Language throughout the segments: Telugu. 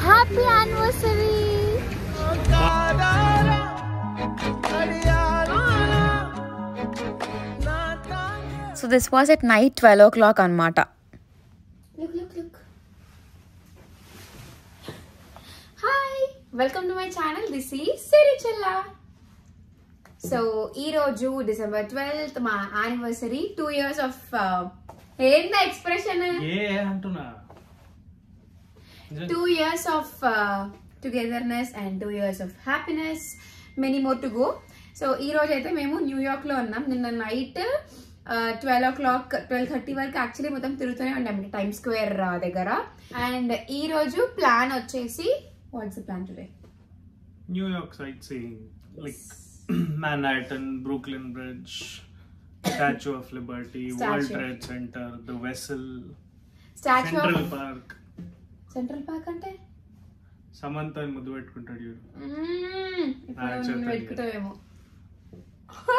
Happy anniversary. So this was at night 12 o'clock anamata. Look. Hi, welcome to my channel. This is Sirichella. So ee roju December 12th my anniversary, 2 years of the expression antuna 2 years of togetherness and 2 years of happiness, many more to go. So ee roju aithe memu New York lo unnam. Ninna night 12 o'clock 12:30 వరకు యాక్చువల్లీ మొత్తం తిరుగుతూనే ఉండాం టైమ్ స్క్వేర్ దగ్గర. అండ్ ఈ రోజు ప్లాన్ వచ్చేసి what's the plan today? New York sight seeing, like Manhattan, Brooklyn Bridge, Statue of Liberty, World Trade Center, the Vessel, Central Park. Central Park అంటే సమంత ముద్దు పెట్టుకుంటాడు చూడు. పెట్టుకుంటావేమో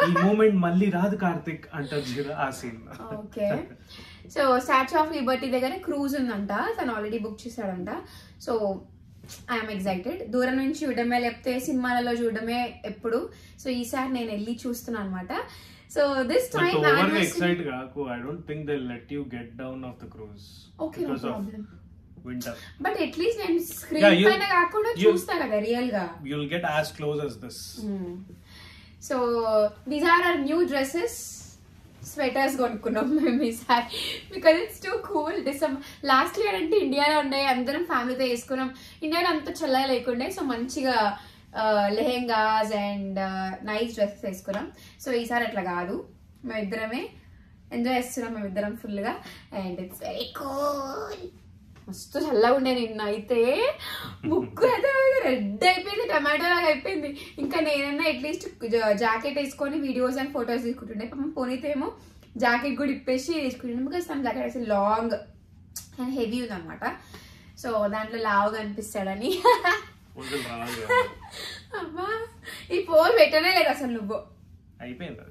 ఈ మూమెంట్ మళ్ళీ రాదు కార్తిక్ అంటారు చూడు, ఆ scene. Okay, so Statue of Liberty దగ్గర క్రూజ్ ఉందంట, తను ఆల్రెడీ బుక్ చేశాడంట. So I'm excited. దూరం నుంచి చూడడమే, లేకపోతే సినిమాలలో చూడడమే ఎప్పుడు. సో ఈసారి నేను వెళ్ళి చూస్తున్నాను అనమాట. సో దిస్ టైం ఎక్సైట్ కాకు. I don't think they let you get down of the cruise because of winter. But at least నేను స్క్రీన్ పైన కాకుండా చూస్తా కదా రియల్ గా. You will get as close as this. So these are our new dresses. Sweaters కొనుక్కున్నాం మేము ఈసారి because it's too cool. Last year అంటే ఇండియాలో ఉండే అందరం ఫ్యామిలీతో వేసుకున్నాం. ఇండియాలో అంత చల్లగా లేకుండే, సో మంచిగా లెహెంగాస్ అండ్ నైస్ డ్రెస్సెస్ వేసుకున్నాం. సో ఈసారి అట్లా కాదు, మేమిద్దరమే ఎంజాయ్ చేస్తున్నాం మేమిద్దరం ఫుల్గా. And it's very cool. మస్తు చల్లగా ఉండే. నిన్న అయితే ముక్కు అయితే రెడ్ అయిపోయింది, టమాటో లాగా అయిపోయింది. ఇంకా నేనన్నా అట్లీస్ట్ జాకెట్ వేసుకొని వీడియోస్ అండ్ ఫొటోస్ తీసుకుంటుండే. పాపం పోనీతేమో జాకెట్ కూడా ఇప్పేసి తీసుకుంటుండే, బికాస్ తన జాకెట్ వేసి లాంగ్ అండ్ హెవీ ఉంది అనమాట. సో దాంట్లో లావుగా అనిపిస్తాడని. అబ్బా ఈ పోల్ పెట్టనే లేదు అసలు. నువ్వు అయిపోయింది,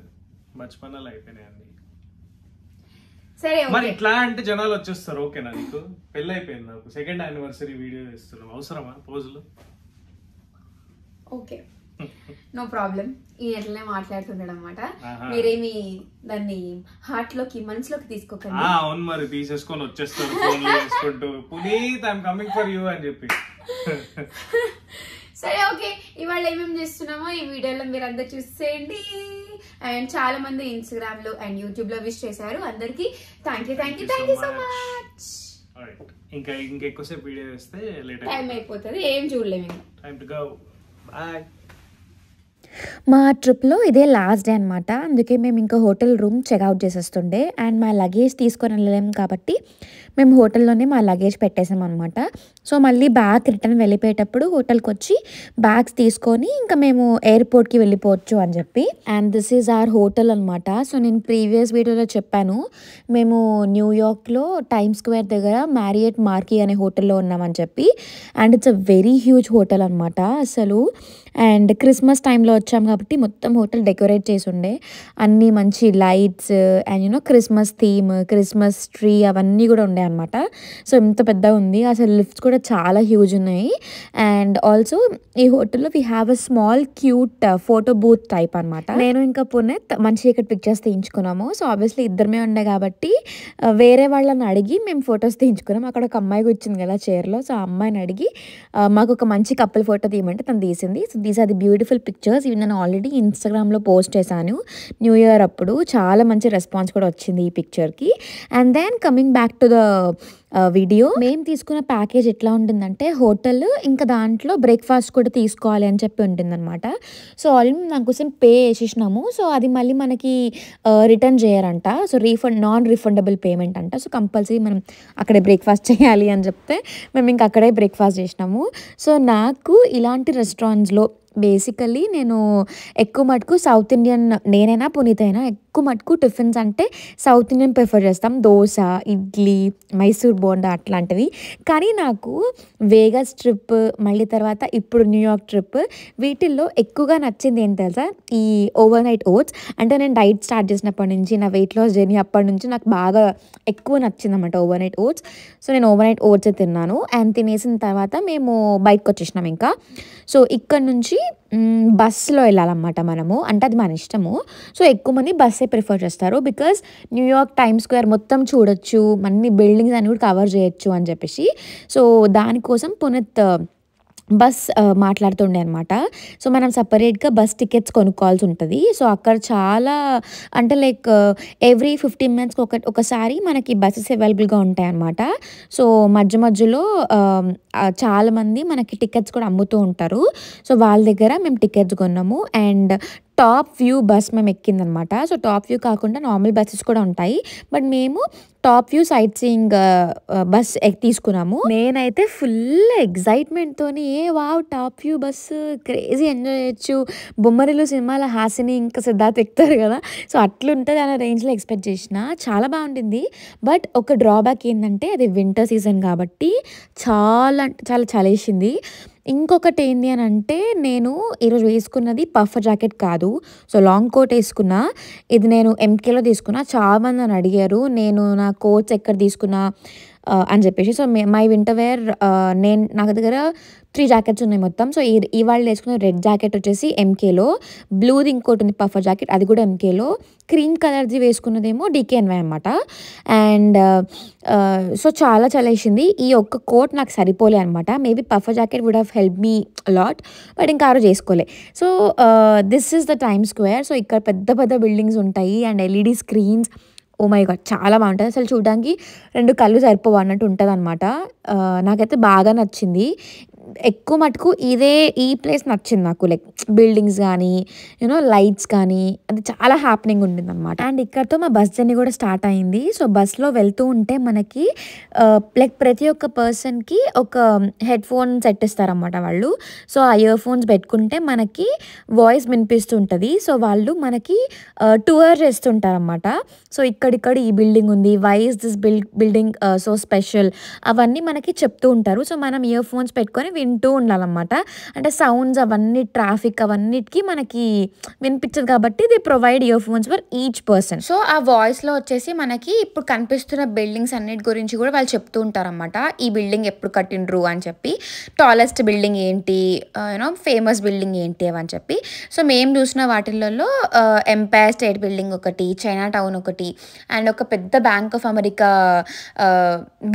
బచ్పనాలు అయిపోయినాయి. సరే మరి ఇట్లా అంటే జనాలు వచ్చేస్తారు. ఓకేనా నీకు? పెళ్ళి అయిపోయింది, నాకు సెకండ్ యానివర్సరీ వీడియో చేస్తున్నావు, అవసరమా పోజులు? Okay, no problem. ఈ ఎట్లనే మాట్లాడుతుంటాడు అనమాట. మీరేమి దాన్ని హార్ట్ లోకి మనసులోకి తీసుకోకండి. అవును, మరి తీసేసుకొని వచ్చేస్తారు ఫోన్ చేసుకుంటూ, Puneeth I'm coming for you అని చెప్పి. సరే ఓకే, ఇవాళ ఏమేమి చేస్తున్నామో ఈ వీడియోలో మీరు అందరు చూసేయండి. అండ్ చాలా మంది ఇన్స్టాగ్రామ్ లో అండ్ యూట్యూబ్ లో విష్ చేశారు. అందరికి థ్యాంక్ యూ సో మచ్. ఇంకా ఇంకెక్కువసేపు వీడియో చేస్తే లేట్ టైం అయిపోతుంది, ఏం చూడలేము. Time to go. బై. మా ట్రిప్లో ఇదే లాస్ట్ డే అనమాట. అందుకే మేము ఇంకా హోటల్ రూమ్ చెక్అవుట్ చేసేస్తుండే. అండ్ మా లగేజ్ తీసుకొని వెళ్ళలేము కాబట్టి మేము హోటల్లోనే మా లగేజ్ పెట్టేసాం అనమాట. సో మళ్ళీ బ్యాగ్ రిటర్న్ వెళ్ళిపోయేటప్పుడు హోటల్కి వచ్చి బ్యాగ్స్ తీసుకొని ఇంకా మేము ఎయిర్పోర్ట్కి వెళ్ళిపోవచ్చు అని చెప్పి. And this is our hotel అనమాట. సో నేను ప్రీవియస్ వీడియోలో చెప్పాను, మేము న్యూయార్క్లో టైమ్ స్క్వేర్ దగ్గర మ్యారియట్ మార్కీ అనే హోటల్లో ఉన్నామని చెప్పి. And it's a very huge hotel అనమాట అసలు. అండ్ క్రిస్మస్ టైంలో వచ్చాం కాబట్టి మొత్తం హోటల్ డెకరేట్ చేసి ఉండే, అన్నీ మంచి lights and you know Christmas theme, Christmas tree అవన్నీ కూడా ఉండే అనమాట. సో ఇంత పెద్దగా ఉంది అసలు. లిఫ్ట్స్ కూడా చాలా హ్యూజ్ ఉన్నాయి. అండ్ ఆల్సో ఈ హోటల్లో we have a small cute photo booth type అనమాట. నేను ఇంకా పునీత్ మంచిగా ఇక్కడ పిక్చర్స్ తీయించుకున్నాము. సో ఆబ్వియస్లీ ఇద్దరమే ఉండే కాబట్టి వేరే వాళ్ళని అడిగి మేము ఫొటోస్ తీయించుకున్నాం. అక్కడ ఒక అమ్మాయి కూర్చుంది కదా చైర్లో. సో ఆ అమ్మాయిని అడిగి మాకు ఒక మంచి కపుల్ ఫోటో తీయమంటే తను తీసింది. So these are the beautiful pictures. ఇవి నేను ఆల్రెడీ ఇన్స్టాగ్రామ్లో పోస్ట్ చేశాను న్యూ ఇయర్ అప్పుడు. చాలా మంచి రెస్పాన్స్ కూడా వచ్చింది ఈ పిక్చర్కి. And then coming back to the video, మేము తీసుకున్న ప్యాకేజ్ ఎట్లా ఉంటుందంటే హోటల్ ఇంకా దాంట్లో బ్రేక్ఫాస్ట్ కూడా తీసుకోవాలి అని చెప్పి ఉంటుందన్నమాట. సో ఆల్రెడీ దానికోసం పే చేసేసినాము. సో అది మళ్ళీ మనకి రిటర్న్ చేయరంట. సో నాన్ రిఫండబుల్ పేమెంట్ అంట. సో కంపల్సరీ మనం అక్కడే బ్రేక్ఫాస్ట్ చేయాలి అని చెప్తే మేము ఇంకా అక్కడే బ్రేక్ఫాస్ట్ చేసినాము. సో నాకు ఇలాంటి రెస్టారెంట్స్లో బేసికల్లీ నేను ఎక్కువ మటుకు సౌత్ ఇండియన్, నేనైనా పునీత్ అయినా ఎక్కువ మటుకు టిఫిన్స్ అంటే సౌత్ ఇండియన్ ప్రిఫర్ చేస్తాం, దోశ, ఇడ్లీ, మైసూర్ బోండా అట్లాంటివి. కానీ నాకు వేగస్ ట్రిప్, మళ్ళీ తర్వాత ఇప్పుడు న్యూయార్క్ ట్రిప్, వీటిల్లో ఎక్కువగా నచ్చింది ఏంటి తెలుసా, ఈ ఓవర్ నైట్ ఓట్స్. అంటే నేను డైట్ స్టార్ట్ చేసినప్పటి నుంచి, నా వెయిట్ లాస్ జర్నీ అప్పటి నుంచి నాకు బాగా ఎక్కువ నచ్చింది అన్నమాట ఓవర్ నైట్ ఓట్స్. సో నేను ఓవర్ నైట్ ఓట్స్ తిన్నాను. అండ్ తినేసిన తర్వాత మేము బయటకు వచ్చేసినాం ఇంకా. సో ఇక్కడ నుంచి బస్సులో వెళ్ళాలన్నమాట మనము, అంటే అది మన ఇష్టము. సో ఎక్కువ మంది బస్సే ప్రిఫర్ చేస్తారు, బికాస్ న్యూయార్క్ టైమ్ స్క్వేర్ మొత్తం చూడొచ్చు, అన్ని బిల్డింగ్స్ అన్ని కూడా కవర్ చేయొచ్చు అని చెప్పేసి. సో దానికోసం పునీత్ బస్ మాట్లాడుతుండే అనమాట. సో మనం సపరేట్గా బస్ టికెట్స్ కొనుక్కోవాల్సి ఉంటుంది. సో అక్కడ చాలా అంటే లైక్ ఎవ్రీ 15 minutes ఒకసారి మనకి బస్సెస్ అవైలబుల్గా ఉంటాయి అన్నమాట. సో మధ్యలో చాలామంది మనకి టికెట్స్ కూడా అమ్ముతూ ఉంటారు. సో వాళ్ళ దగ్గర మేము టికెట్స్ కొన్నాము. అండ్ టాప్ వ్యూ బస్ మేము ఎక్కిందనమాట. సో టాప్ వ్యూ కాకుండా నార్మల్ బస్సెస్ కూడా ఉంటాయి, బట్ మేము top view sight seeing bus తీసుకున్నాము. నేనైతే ఫుల్ ఎగ్జైట్మెంట్తోని wow top view bus crazy enjoy చేయొచ్చు, బొమ్మరిల్లు సినిమాల హాసిని ఇంకా సిద్ధార్థ్ ఎక్కుతారు కదా, సో అట్లుంటుంది అనే రేంజ్లో ఎక్స్పెక్ట్ చేసిన. చాలా బాగుంటుంది. బట్ ఒక డ్రాబ్యాక్ ఏంటంటే అది వింటర్ సీజన్ కాబట్టి చాలా చాలా చలేసింది. ఇంకొకటి ఏంటి అని అంటే, నేను ఈరోజు వేసుకున్నది పఫర్ జాకెట్ కాదు, సో లాంగ్ కోట్ వేసుకున్నా. ఇది నేను ఎంకేలో తీసుకున్నా. చాలామంది నన్ను అడిగారు నేను నా కోట్స్ ఎక్కడ తీసుకున్నా అని చెప్పేసి. సో మై వింటర్ వేర్ నాకు దగ్గర 3 జాకెట్స్ ఉన్నాయి మొత్తం. సో ఇవాళ వేసుకున్న రెడ్ జాకెట్ వచ్చేసి ఎంకేలో, బ్లూది ఇంకోటి ఉంది పఫర్ జాకెట్, అది కూడా ఎంకేలో, క్రీమ్ కలర్ది వేసుకున్నదేమో DKNY అనమాట. అండ్ సో చాలా చలేసింది. ఈ ఒక్క కోట్ నాకు సరిపోలే అనమాట. Maybe puffer jacket would have help me lot, but ఇంకా ఆరో చేసుకోలే. So this is the Time Square. So ఇక్కడ పెద్ద పెద్ద బిల్డింగ్స్ ఉంటాయి and LED screens. Oh my god చాలా బాగుంటుంది అసలు, చూడడానికి 2 కళ్ళు సరిపోవు అన్నట్టు ఉంటుంది అనమాట. నాకైతే బాగా నచ్చింది. ఎక్కువ మటుకు ఈ ప్లేస్ నచ్చింది నాకు, లైక్ బిల్డింగ్స్ కానీ లైట్స్ కానీ, అది చాలా హ్యాపెనింగ్ ఉంటుంది అనమాట. అండ్ ఇక్కడతో మా బస్ జర్నీ కూడా స్టార్ట్ అయింది. సో బస్లో వెళ్తూ ఉంటే మనకి లైక్ ప్రతి ఒక్క పర్సన్కి ఒక హెడ్ ఫోన్ సెట్ ఇస్తారన్నమాట వాళ్ళు. సో ఆ ఇయర్ ఫోన్స్ పెట్టుకుంటే మనకి వాయిస్ వినిపిస్తుంటుంది. సో వాళ్ళు మనకి టూర్ చేస్తుంటారన్నమాట. సో ఇక్కడిక్కడ ఈ బిల్డింగ్ ఉంది, why is this building so special, అవన్నీ మనకి చెప్తూ ఉంటారు. సో మనం ఇయర్ ఫోన్స్ పెట్టుకొని వింటూ ఉండాలన్నమాట. అంటే సౌండ్స్ అవన్నీ, ట్రాఫిక్ అవన్నిటికీ మనకి వినిపించదు కాబట్టి they provide ear phones for each person. So ఆ వాయిస్లో వచ్చేసి మనకి ఇప్పుడు కనిపిస్తున్న బిల్డింగ్స్ అన్నిటి గురించి కూడా వాళ్ళు చెప్తూ ఉంటారన్నమాట. ఈ బిల్డింగ్ ఎప్పుడు కట్టిండ్రు అని చెప్పి, టాలెస్ట్ బిల్డింగ్ ఏంటి, ఫేమస్ బిల్డింగ్ ఏంటి అని చెప్పి. సో మేము చూసిన వాటిల్లో ఎంపైర్ స్టేట్ బిల్డింగ్ ఒకటి, చైనా టౌన్ ఒకటి, అండ్ ఒక పెద్ద బ్యాంక్ ఆఫ్ అమెరికా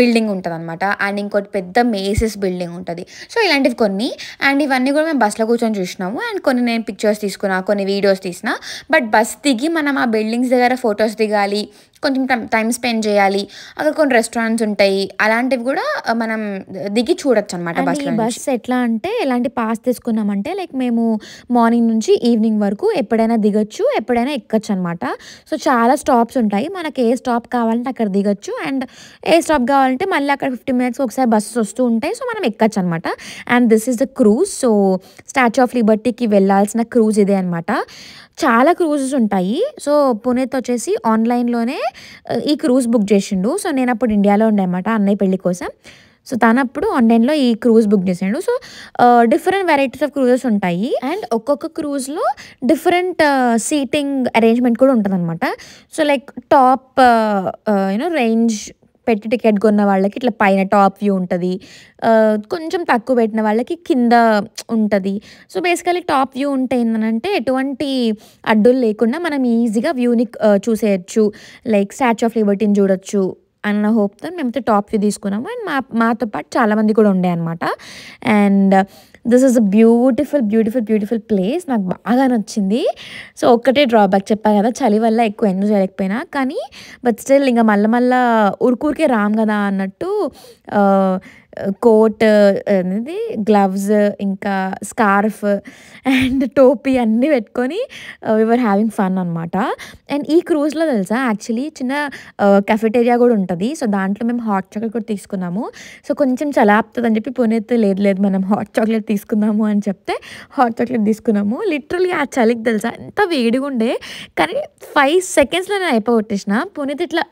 బిల్డింగ్ ఉంటుంది అనమాట. అండ్ ఇంకోటి పెద్ద మేసెస్ బిల్డింగ్ ఉంటుంది. సో ఇలాంటివి కొన్ని, అండ్ ఇవన్నీ కూడా మేము బస్లో కూర్చొని చూసినాము. అండ్ కొన్ని నేను పిక్చర్స్ తీసుకున్నా, కొన్ని వీడియోస్ తీసిన. బట్ బస్ దిగి మనం ఆ బిల్డింగ్స్ దగ్గర ఫొటోస్ దిగాలి, కొంచెం టైం స్పెండ్ చేయాలి. అక్కడ కొన్ని రెస్టారెంట్స్ ఉంటాయి, అలాంటివి కూడా మనం దిగి చూడొచ్చు అనమాట. బస్ ఎట్లా అంటే ఎలాంటి పాస్ తీసుకున్నామంటే లైక్ మేము మార్నింగ్ నుంచి ఈవినింగ్ వరకు ఎప్పుడైనా దిగొచ్చు, ఎప్పుడైనా ఎక్కచ్చు అనమాట. సో చాలా స్టాప్స్ ఉంటాయి, మనకి ఏ స్టాప్ కావాలంటే అక్కడ దిగొచ్చు, అండ్ ఏ స్టాప్ కావాలంటే మళ్ళీ అక్కడ 15 minutes ఒకసారి బస్సెస్ వస్తూ ఉంటాయి. సో మనం ఎక్కచ్చు అనమాట. And this is the cruise. So Statue of లిబర్టీకి వెళ్ళాల్సిన క్రూజ్ ఇదే అనమాట. చాలా క్రూజెస్ ఉంటాయి. సో పునీత్ వచ్చేసి ఆన్లైన్లోనే ఈ క్రూజ్ బుక్ చేసిండు. సో నేను అప్పుడు ఇండియాలో ఉండే అనమాట అన్నయ్య పెళ్లి కోసం. సో తను అప్పుడు ఆన్లైన్లో ఈ క్రూజ్ బుక్ చేసాడు. సో డిఫరెంట్ వెరైటీస్ ఆఫ్ క్రూజెస్ ఉంటాయి, అండ్ ఒక్కొక్క క్రూజ్లో డిఫరెంట్ సీటింగ్ అరేంజ్మెంట్ కూడా ఉంటుంది అనమాట. సో లైక్ టాప్ రేంజ్ పెట్టి టికెట్ కొన్న వాళ్ళకి ఇట్లా పైన టాప్ వ్యూ ఉంటుంది, కొంచెం తక్కువ పెట్టిన వాళ్ళకి కింద ఉంటుంది. సో బేసికలీ టాప్ వ్యూ ఉంటే ఏంటంటే ఎటువంటి అడ్డులు లేకుండా మనం ఈజీగా వ్యూని చూసేయచ్చు, లైక్ స్టాచ్యూ ఆఫ్ లిబర్టీని చూడొచ్చు అన్న హోప్తో మేమైతే టాప్ వ్యూ తీసుకున్నాము. అండ్ మాతో పాటు చాలామంది కూడా ఉండే అనమాట. And this is a beautiful place, నాకు బాగా నచ్చింది. సో ఒక్కటే డ్రాబ్యాక్ చెప్పా కదా, చలి వల్ల ఎక్కువ ఎంజాయ్ చేయలేకపోయినా, కానీ బట్ స్టిల్ ఇంకా మళ్ళీ ఊరికే రామ్ కదా అన్నట్టు కోట్ అనేది గ్లవ్స్ ఇంకా స్కార్ఫ్ అండ్ టోపీ అన్నీ పెట్టుకొని వీఆర్ హ్యావింగ్ ఫన్ అనమాట. అండ్ ఈ క్రూజ్లో తెలుసా యాక్చువల్లీ చిన్న కెఫెటేరియా కూడా ఉంటుంది. సో దాంట్లో మేము హాట్ చాక్లెట్ కూడా తీసుకున్నాము. సో కొంచెం చలాపుతుంది అని చెప్పి పునీత్ లేదు మనం హాట్ చాక్లెట్ తీసుకుందాము అని చెప్తే హాట్ చాక్లెట్ తీసుకున్నాము. లిటరల్లీ ఆ చలికి తెలుసా ఎంత వేడిగా ఉండే, కానీ 5 సెకండ్స్లో నేను అయిపోగొట్టేసిన. పునీత్ ఇట్లా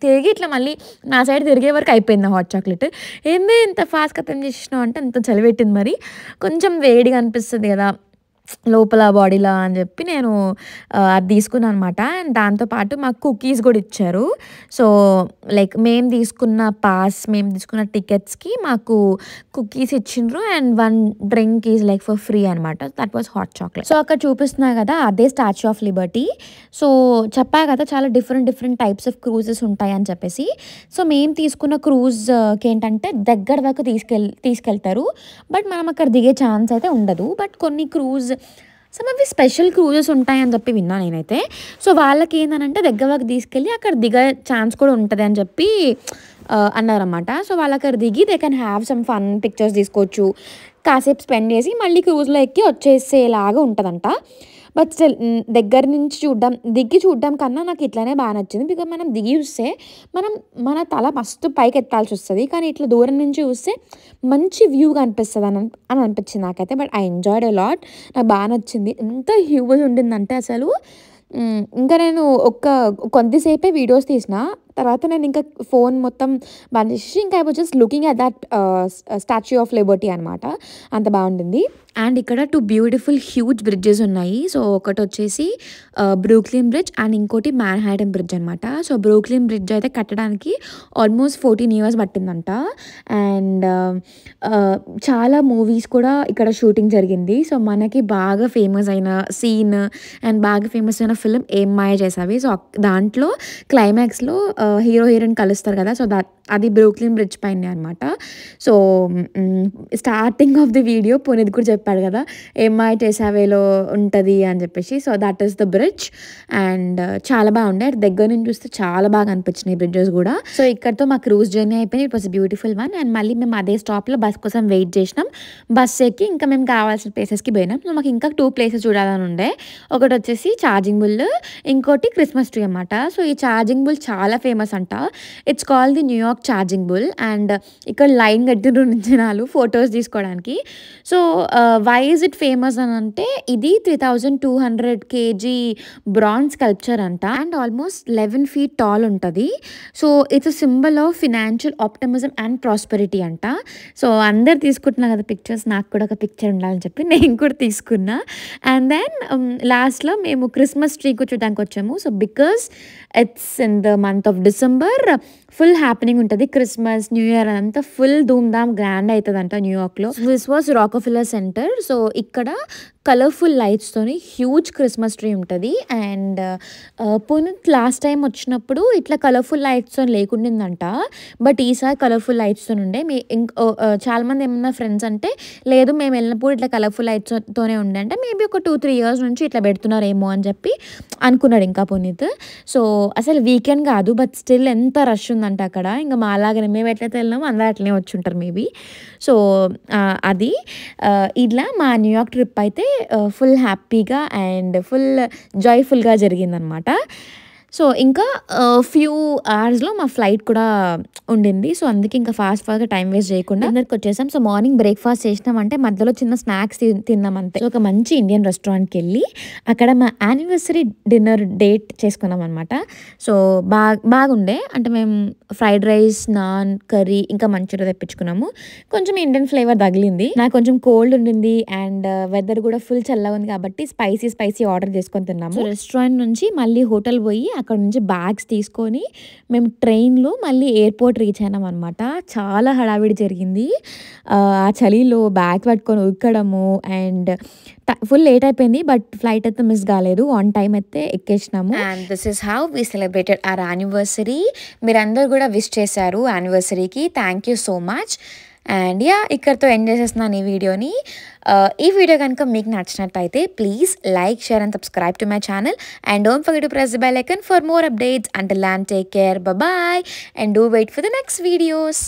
తిరిగి ఇట్లా మళ్ళీ నా సైడ్ తిరిగే వరకు అయిపోయింది హాట్ చాక్లెట్. ఏంది ఇంత ఫాస్ట్ ఖతం చేసినావు అంటే అంత చలి పెట్టింది. మరి కొంచెం వేడిగా అనిపిస్తుంది కదా లోపల బాడీలో అని చెప్పి నేను అది తీసుకున్నాను అనమాట. అండ్ దాంతోపాటు మాకు కుకీస్ కూడా ఇచ్చారు. సో లైక్ మేము తీసుకున్న టికెట్స్కి మాకు కుకీస్ ఇచ్చిండ్రు and 1 drink is like for free అనమాట. That was hot chocolate. So అక్కడ చూపిస్తున్నా కదా అదే స్టాచ్యూ ఆఫ్ లిబర్టీ. సో చెప్పా కదా చాలా డిఫరెంట్ టైప్స్ ఆఫ్ క్రూజెస్ ఉంటాయి అని చెప్పేసి. సో మేము తీసుకున్న క్రూజ్కి ఏంటంటే దగ్గర దాకా తీసుకెళ్తారు, బట్ మనం అక్కడ దిగే ఛాన్స్ అయితే ఉండదు. బట్ కొన్ని cruise some of the special క్రూజెస్ ఉంటాయని చెప్పి విన్నా నేనైతే. సో వాళ్ళకి ఏంటంటే దగ్గర వరకు తీసుకెళ్ళి అక్కడ దిగే ఛాన్స్ కూడా ఉంటుంది అని చెప్పి అన్నారన్నమాట. సో వాళ్ళు అక్కడ దిగి they can have some fun pictures తీసుకోవచ్చు, కాసేపు స్పెండ్ చేసి మళ్ళీ క్రూజ్లో ఎక్కి వచ్చేసేలాగా ఉంటుందంట. బట్ స్టిల్ దగ్గర నుంచి దిగి చూడడం కన్నా నాకు ఇట్లానే బాగా నచ్చింది. బికాజ్ మనం దిగి చూస్తే మన తల మస్తు పైకి ఎత్తాల్సి వస్తుంది, కానీ ఇట్లా దూరం నుంచి చూస్తే మంచి వ్యూగా అనిపిస్తుంది అని అనిపించింది నాకైతే. But I enjoyed a lot. నాకు బాగా నచ్చింది. ఎంత హ్యూజ్ ఉండిందంటే అసలు ఇంకా నేను కొద్దిసేపే వీడియోస్ తీసిన తర్వాత నేను ఇంకా ఫోన్ మొత్తం బంద్ చేసి ఇంకా I was just looking at that statue of Liberty అనమాట. అంత బాగుండింది. అండ్ ఇక్కడ 2 బ్యూటిఫుల్ హ్యూజ్ బ్రిడ్జెస్ ఉన్నాయి. సో ఒకటి వచ్చేసి బ్రూక్లిన్ బ్రిడ్జ్ అండ్ ఇంకోటి మ్యాన్హాటన్ బ్రిడ్జ్ అనమాట. సో బ్రూక్లిన్ బ్రిడ్జ్ అయితే కట్టడానికి ఆల్మోస్ట్ 14 years పట్టిందంట. అండ్ చాలా మూవీస్ కూడా ఇక్కడ షూటింగ్ జరిగింది. సో మనకి బాగా ఫేమస్ అయిన సీన్ అండ్ బాగా ఫేమస్ అయిన ఫిల్మ్ ఏం మాయ చేసావి. సో దాంట్లో క్లైమాక్స్లో హీరో హీరోయిన్ కలుస్తారు కదా, సో అది బ్రూక్లిన్ బ్రిడ్జ్ పైన అనమాట. So starting of the video Puneeth కూడా చెప్పాడు కదా ఏమాయ చేసావేలో ఉంటుంది అని చెప్పేసి. So that is the bridge. And చాలా బాగుండే, దగ్గర నుంచి చూస్తే చాలా బాగా అనిపించినాయి బ్రిడ్జెస్ కూడా. సో ఇక్కడతో మా క్రూజ్ జర్నీ అయిపోయింది. It was beautiful one. And మళ్ళీ మేము అదే స్టాప్లో బస్ కోసం వెయిట్ చేసినాం. బస్ ఎక్కి ఇంకా మేము కావాల్సిన ప్లేసెస్కి పోయినాం. సో మాకు ఇంకా 2 places చూడాలని ఉండే. ఒకటి వచ్చేసి ఛార్జింగ్ బుల్, ఇంకోటి క్రిస్మస్ ట్రీ అనమాట. సో ఈ ఛార్జింగ్ బుల్ చాలా ఫేమస్ అంట. It's called the New York charging bull. And ఇక్కడ లైన్ కట్టిన జనాలు ఫొటోస్ తీసుకోవడానికి. So why is it famous అని అంటే ఇది 3200 kg బ్రాంజ్ స్కల్ప్చర్ అంట. అండ్ ఆల్మోస్ట్ 11 feet tall ఉంటుంది. So it's a symbol of financial optimism and prosperity అంట. సో అందరు తీసుకుంటున్నా కదా పిక్చర్స్, నాకు కూడా ఒక పిక్చర్ ఉండాలని చెప్పి నేను కూడా తీసుకున్నా. అండ్ దెన్ లాస్ట్లో మేము క్రిస్మస్ ట్రీ కూర్చోడానికి వచ్చాము. So because it's in the month of December, full happening ఉంటుంది. క్రిస్మస్ న్యూ ఇయర్ అంతా ఫుల్ ధూమ్ధామ్ గ్రాండ్ అవుతుంది అంట న్యూయార్క్లో. This was Rockefeller Center. So ఇక్కడ కలర్ఫుల్ లైట్స్తోని హ్యూజ్ క్రిస్మస్ ట్రీ ఉంటుంది. అండ్ పునీత్ లాస్ట్ టైం వచ్చినప్పుడు ఇట్లా కలర్ఫుల్ లైట్స్తో లేకుండిందంట, బట్ ఈసారి కలర్ఫుల్ లైట్స్తో ఉండే. చాలామంది ఏమన్నా ఫ్రెండ్స్ అంటే లేదు మేము వెళ్ళినప్పుడు ఇట్లా కలర్ఫుల్ లైట్స్తోనే ఉండే అంటే మేబీ ఒక 2-3 years నుంచి ఇట్లా పెడుతున్నారేమో అని చెప్పి అనుకున్నాడు ఇంకా పునీత్. సో అసలు వీకెండ్ కాదు, బట్ స్టిల్ ఎంత రష్ ఉందంటే అక్కడ. ఇంకా మా అలాగనే మేము ఎట్లయితే వెళ్ళినామో అందరూ అట్లనే వచ్చి ఉంటారు మేబీ. సో అది ఇట్లా మా న్యూయార్క్ ట్రిప్ అయితే ఫుల్ హ్యాపీగా అండ్ ఫుల్ జాయ్ఫుల్గా జరిగిందనమాట. సో ఇంకా ఫ్యూ అవర్స్లో మా ఫ్లైట్ కూడా ఉండింది. సో అందుకే ఇంకా ఫాస్ట్గా టైం వేస్ట్ చేయకుండా అందరికి వచ్చేసాం. సో మార్నింగ్ బ్రేక్ఫాస్ట్ చేసినామంటే మధ్యలో చిన్న స్నాక్స్ తిన్నాం అంతే. ఒక మంచి ఇండియన్ రెస్టారెంట్కి వెళ్ళి అక్కడ మా యానివర్సరీ డిన్నర్ డేట్ చేసుకున్నాం అనమాట. సో బాగుండే. అంటే మేము ఫ్రైడ్ రైస్, నాన్, కర్రీ ఇంకా మంచూరియా తెప్పించుకున్నాము. కొంచెం ఇండియన్ ఫ్లేవర్ తగిలింది. నాకు కొంచెం కోల్డ్ ఉండింది అండ్ వెదర్ కూడా ఫుల్ చల్లగా ఉంది కాబట్టి స్పైసీ ఆర్డర్ చేసుకొని తిన్నాము. రెస్టారెంట్ నుంచి మళ్ళీ హోటల్ పోయి అక్కడ నుంచి బ్యాగ్స్ తీసుకొని మేము ట్రైన్లో మళ్ళీ ఎయిర్పోర్ట్ రీచ్ అయినాం అనమాట. చాలా హడావిడి జరిగింది. ఆ చలిలో బ్యాగ్ పట్టుకొని ఉక్కడము అండ్ ఫుల్ లేట్ అయిపోయింది, బట్ ఫ్లైట్ అయితే మిస్ కాలేదు. ఆన్ టైం అయితే ఎక్కేసినాము. And this is how we celebrated our anniversary. మీరందరూ కూడా విష్ చేశారు యానివర్సరీకి. Thank you so much. And ఇక్కడితో ఎండ్ చేసేస్తున్నాను ఈ వీడియోని. ఈ వీడియో కనుక మీకు నచ్చినట్టయితే please like, share and subscribe to my channel. And don't forget to press the bell icon for more updates. Until then, take care, bye bye, and do wait for the next videos.